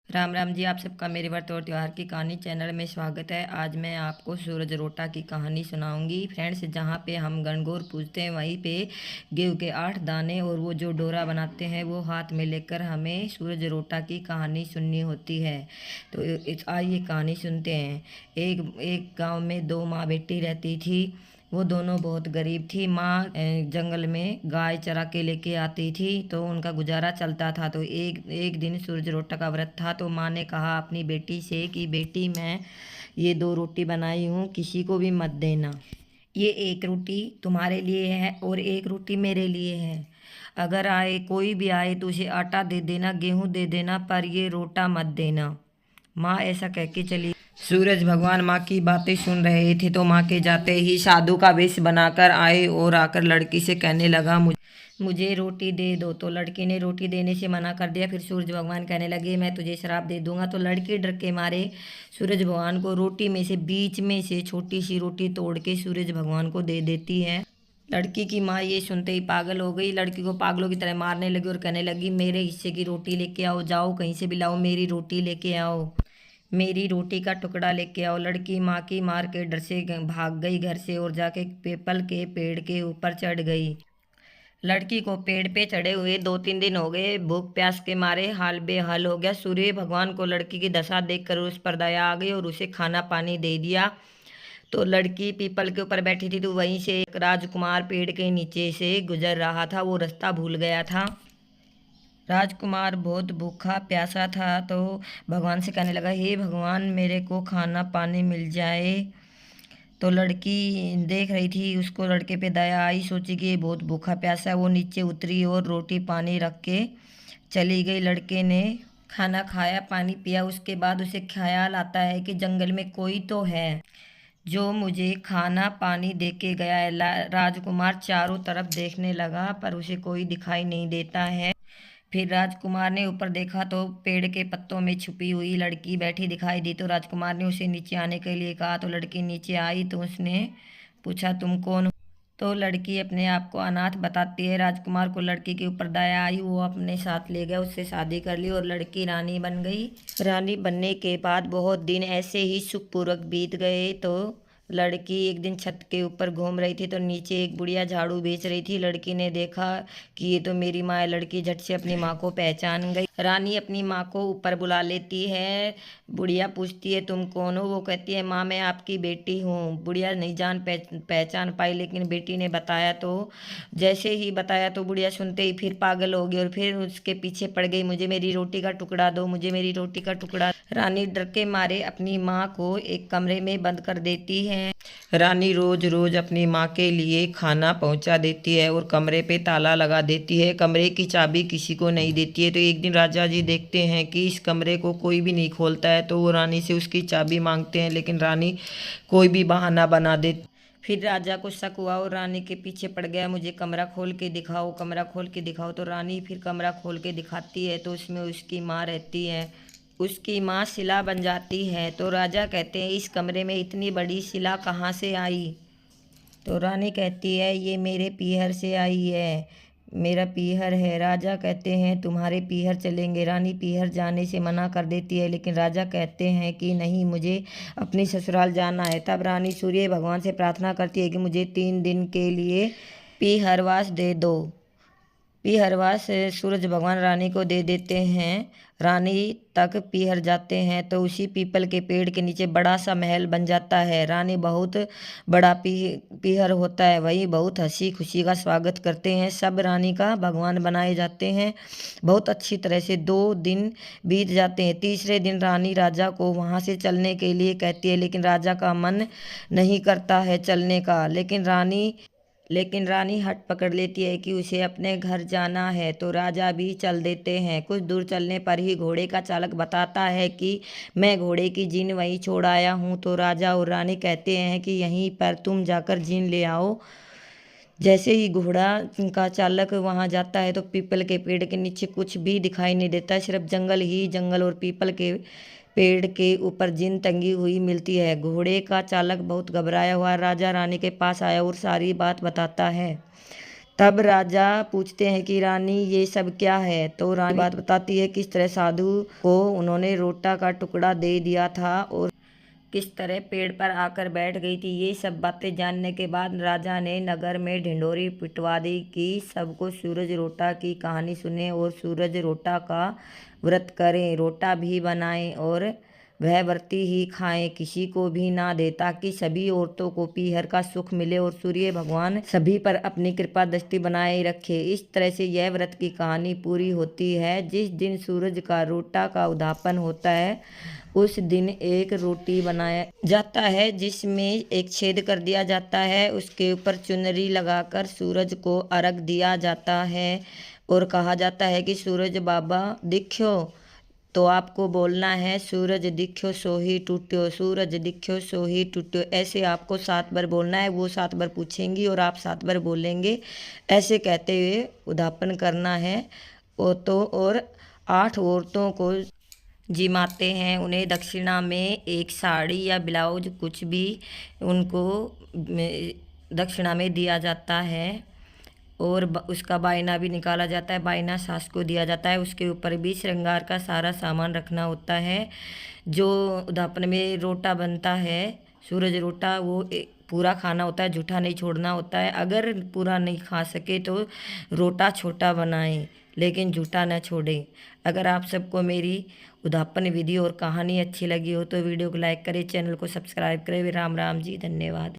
राम राम जी। आप सबका मेरे व्रत और त्योहार की कहानी चैनल में स्वागत है। आज मैं आपको सूरज रोटा की कहानी सुनाऊंगी। फ्रेंड्स, जहाँ पे हम गणगौर पूजते हैं वहीं पे गेहूं के 8 दाने और वो जो डोरा बनाते हैं वो हाथ में लेकर हमें सूरज रोटा की कहानी सुननी होती है। तो आइए कहानी सुनते हैं। एक एक गांव में दो माँ बेटी रहती थी। वो दोनों बहुत गरीब थी। माँ जंगल में गाय चरा के लेके आती थी तो उनका गुजारा चलता था। तो एक एक दिन सूरज रोटा का व्रत था तो माँ ने कहा अपनी बेटी से कि बेटी, मैं ये 2 रोटी बनाई हूँ, किसी को भी मत देना। ये एक रोटी तुम्हारे लिए है और एक रोटी मेरे लिए है। अगर आए कोई भी आए तो उसे आटा दे देना, गेहूं दे देना, पर ये रोटा मत देना। माँ ऐसा कह के चली। सूरज भगवान माँ की बातें सुन रहे थे तो माँ के जाते ही साधु का वेश बनाकर आए और आकर लड़की से कहने लगा, मुझे रोटी दे दो। तो लड़की ने रोटी देने से मना कर दिया। फिर सूरज भगवान कहने लगे, मैं तुझे श्राप दे दूंगा। तो लड़की डर के मारे सूरज भगवान को रोटी में से बीच में से छोटी सी रोटी तोड़ के सूरज भगवान को दे देती है। लड़की की माँ ये सुनते ही पागल हो गई। लड़की को पागलों की तरह मारने लगी और कहने लगी, मेरे हिस्से की रोटी लेके आओ, जाओ कहीं से भी लाओ, मेरी रोटी लेके आओ, मेरी रोटी का टुकड़ा लेके आओ। लड़की माँ की मार के डर से भाग गई घर से और जाके पीपल के पेड़ के ऊपर चढ़ गई। लड़की को पेड़ पे चढ़े हुए 2-3 दिन हो गए। भूख प्यास के मारे हाल बेहाल हो गया। सूर्य भगवान को लड़की की दशा देखकर उस पर दया आ गई और उसे खाना पानी दे दिया। तो लड़की पीपल के ऊपर बैठी थी तो वहीं से एक राजकुमार पेड़ के नीचे से गुजर रहा था। वो रास्ता भूल गया था। राजकुमार बहुत भूखा प्यासा था तो भगवान से कहने लगा, हे भगवान, मेरे को खाना पानी मिल जाए। तो लड़की देख रही थी, उसको लड़के पे दया आई। सोची कि ये बहुत भूखा प्यासा है। वो नीचे उतरी और रोटी पानी रख के चली गई। लड़के ने खाना खाया, पानी पिया। उसके बाद उसे ख्याल आता है कि जंगल में कोई तो है जो मुझे खाना पानी दे के गया है। राजकुमार चारों तरफ देखने लगा पर उसे कोई दिखाई नहीं देता है। फिर राजकुमार ने ऊपर देखा तो पेड़ के पत्तों में छुपी हुई लड़की बैठी दिखाई दी। तो राजकुमार ने उसे नीचे आने के लिए कहा तो लड़की नीचे आई। तो उसने पूछा, तुम कौन हो? तो लड़की अपने आप को अनाथ बताती है। राजकुमार को लड़की के ऊपर दया आई, वो अपने साथ ले गया, उससे शादी कर ली और लड़की रानी बन गई। रानी बनने के बाद बहुत दिन ऐसे ही सुखपूर्वक बीत गए। तो लड़की एक दिन छत के ऊपर घूम रही थी तो नीचे एक बुढ़िया झाड़ू बेच रही थी। लड़की ने देखा कि ये तो मेरी माँ है। लड़की झट से अपनी माँ को पहचान गई। रानी अपनी माँ को ऊपर बुला लेती है। बुढ़िया पूछती है, तुम कौन हो? वो कहती है, माँ मैं आपकी बेटी हूँ। बुढ़िया नहीं पहचान पाई लेकिन बेटी ने बताया तो जैसे ही बताया तो बुढ़िया सुनते ही फिर पागल हो गई और फिर उसके पीछे पड़ गई, मुझे मेरी रोटी का टुकड़ा दो, मुझे मेरी रोटी का टुकड़ा। रानी डर के मारे अपनी माँ को एक कमरे में बंद कर देती है। रानी रोज रोज अपनी माँ के लिए खाना पहुंचा देती है और कमरे पे ताला लगा देती है। कमरे की चाबी किसी को नहीं देती है। तो एक दिन राजा जी देखते हैं कि इस कमरे को कोई भी नहीं खोलता है तो वो रानी से उसकी चाबी मांगते हैं लेकिन रानी कोई भी बहाना बना देती। फिर राजा को शक हुआ और रानी के पीछे पड़ गया, मुझे कमरा खोल के दिखाओ, कमरा खोल के दिखाओ। तो रानी फिर कमरा खोल के दिखाती है तो उसमें उसकी माँ रहती है। उसकी माँ शिला बन जाती है। तो राजा कहते हैं, इस कमरे में इतनी बड़ी शिला कहाँ से आई? तो रानी कहती है, ये मेरे पीहर से आई है, मेरा पीहर है। राजा कहते हैं, तुम्हारे पीहर चलेंगे। रानी पीहर जाने से मना कर देती है लेकिन राजा कहते हैं कि नहीं, मुझे अपनी ससुराल जाना है। तब रानी सूर्य भगवान से प्रार्थना करती है कि मुझे 3 दिन के लिए पीहरवास दे दो। पीहरवा से सूरज भगवान रानी को दे देते हैं। रानी तक पीहर जाते हैं तो उसी पीपल के पेड़ के नीचे बड़ा सा महल बन जाता है। रानी बहुत बड़ा पीहर होता है, वही बहुत हंसी खुशी का स्वागत करते हैं। सब रानी का भगवान बनाए जाते हैं। बहुत अच्छी तरह से 2 दिन बीत जाते हैं। तीसरे दिन रानी राजा को वहाँ से चलने के लिए कहती है लेकिन राजा का मन नहीं करता है चलने का। लेकिन रानी हट पकड़ लेती है कि उसे अपने घर जाना है तो राजा भी चल देते हैं। कुछ दूर चलने पर ही घोड़े का चालक बताता है कि मैं घोड़े की जीन वहीं छोड़ आया हूँ। तो राजा और रानी कहते हैं कि यहीं पर तुम जाकर जीन ले आओ। जैसे ही घोड़ा का चालक वहां जाता है तो पीपल के पेड़ के नीचे कुछ भी दिखाई नहीं देता, सिर्फ जंगल ही जंगल और पीपल के पेड़ के ऊपर जिन टंगी हुई मिलती है। घोड़े का चालक बहुत घबराया हुआ राजा रानी के पास आया और सारी बात बताता है। तब राजा पूछते हैं कि रानी ये सब क्या है। तो रानी बात बताती है किस तरह साधु को उन्होंने रोटा का टुकड़ा दे दिया था और किस तरह पेड़ पर आकर बैठ गई थी। ये सब बातें जानने के बाद राजा ने नगर में ढिंढोरी पिटवा दी कि सबको सूरज रोटा की कहानी सुने और सूरज रोटा का व्रत करें, रोटा भी बनाएं और वह व्रती ही खाएं, किसी को भी ना दे, ताकि सभी औरतों को पीहर का सुख मिले और सूर्य भगवान सभी पर अपनी कृपा दृष्टि बनाए रखे। इस तरह से यह व्रत की कहानी पूरी होती है। जिस दिन सूरज का रोटा का उद्यापन होता है उस दिन एक रोटी बनाया जाता है जिसमें एक छेद कर दिया जाता है, उसके ऊपर चुनरी लगाकर सूरज को अर्घ दिया जाता है और कहा जाता है कि सूरज बाबा दिखो। तो आपको बोलना है सूरज दिख्यो सो ही टूट्यो, सूरज दिख्यो सो ही टूट्यो। ऐसे आपको 7 बार बोलना है। वो 7 बार पूछेंगी और आप 7 बार बोलेंगे। ऐसे कहते हुए उद्यापन करना है। और 8 औरतों को जिमाते हैं। उन्हें दक्षिणा में एक साड़ी या ब्लाउज कुछ भी उनको दक्षिणा में दिया जाता है और उसका बायना भी निकाला जाता है। बायना सास को दिया जाता है। उसके ऊपर भी श्रृंगार का सारा सामान रखना होता है। जो उद्यापन में रोटा बनता है सूरज रोटा, वो पूरा खाना होता है, जूठा नहीं छोड़ना होता है। अगर पूरा नहीं खा सके तो रोटा छोटा बनाएं लेकिन जूठा न छोड़ें। अगर आप सबको मेरी उद्यापन विधि और कहानी अच्छी लगी हो तो वीडियो को लाइक करें, चैनल को सब्सक्राइब करें। राम राम जी, धन्यवाद।